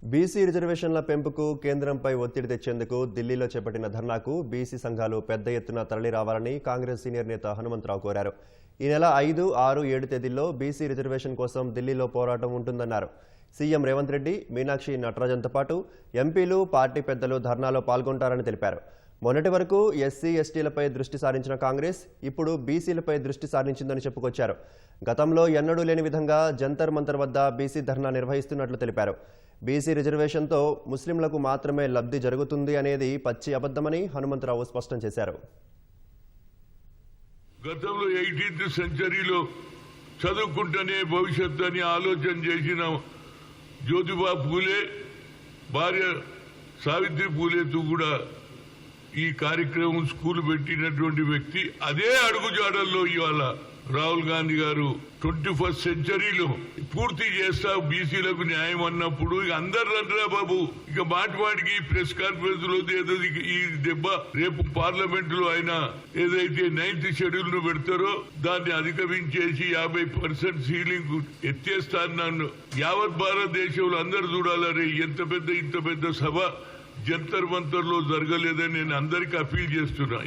BC రిజర్వేషన్ల పెంపుకు కేంద్రంపై ఒత్తిడి తెచ్చేందుకు ఢిల్లీలో చేపట్టిన ధర్నాకు బీసీ సంఘాలు పెద్ద ఎత్తున తరలి రావాలని కాంగ్రెస్ సీనియర్ నేత హనుమంతరావు కోరారు. ఈ నెల 5, 6, 7 తేదీల్లో బీసీ రిజర్వేషన్ కోసం ఢిల్లీలో పోరాటం ఉంటుందన్నారు. సీఎం రేవంత్ రెడ్డి, మీనాక్షి నటరాజన్తో పాటు ఎంపీలు, పార్టీ పెద్దలు ధర్నాలో పాల్గొంటారని తెలిపారు. మొన్నటి వరకు ఎస్సీ, ఎస్టీలపై దృష్టి సారించిన కాంగ్రెస్ ఇప్పుడు బీసీలపై దృష్టి సారించిందని చెప్పుకొచ్చారు. గతంలో ఎన్నడూ లేని విధంగా జంతర్ మంతర్ వద్ద బీసీ ధర్నా నిర్వహిస్తున్నట్లు తెలిపారు. బీసీ రిజర్వేషన్తో ముస్లింలకు మాత్రమే లబ్ధి జరుగుతుంది అనేది పచ్చి అబద్ధమని హనుమంతరావు స్పష్టం చేశారు. గతంలో 18th సెంచరీలో చదువుకుంటేనే భవిష్యత్తు అని ఆలోచన చేసిన జ్యోతిబా పూలే భార్య సావిత్రి పూలేతో కూడా ఈ కార్యక్రమం స్కూల్ పెట్టినటువంటి వ్యక్తి. అదే అడుగుజాడల్లో ఇవాళ రాహుల్ గాంధీ గారు 21st సెంచరీలో పూర్తి చేస్తా బీసీలకు న్యాయం అన్నప్పుడు అందరు రండ్రా బాబు, ఇక మాటికి ప్రెస్ కాన్ఫరెన్స్ లో ఏదో ఈ దెబ్బ రేపు పార్లమెంట్ లో ఆయన ఏదైతే 9th షెడ్యూల్ ను పెడతారో దాన్ని అధిగమించేసి 50% సీలింగ్ ఎత్తేస్తాను. యావత్ భారతదేశంలో అందరు చూడాలని ఇంత పెద్ద సభ జంతర్ మంతర్ లో జరగలేదని నేను అందరికీ అపీల్ చేస్తున్నా.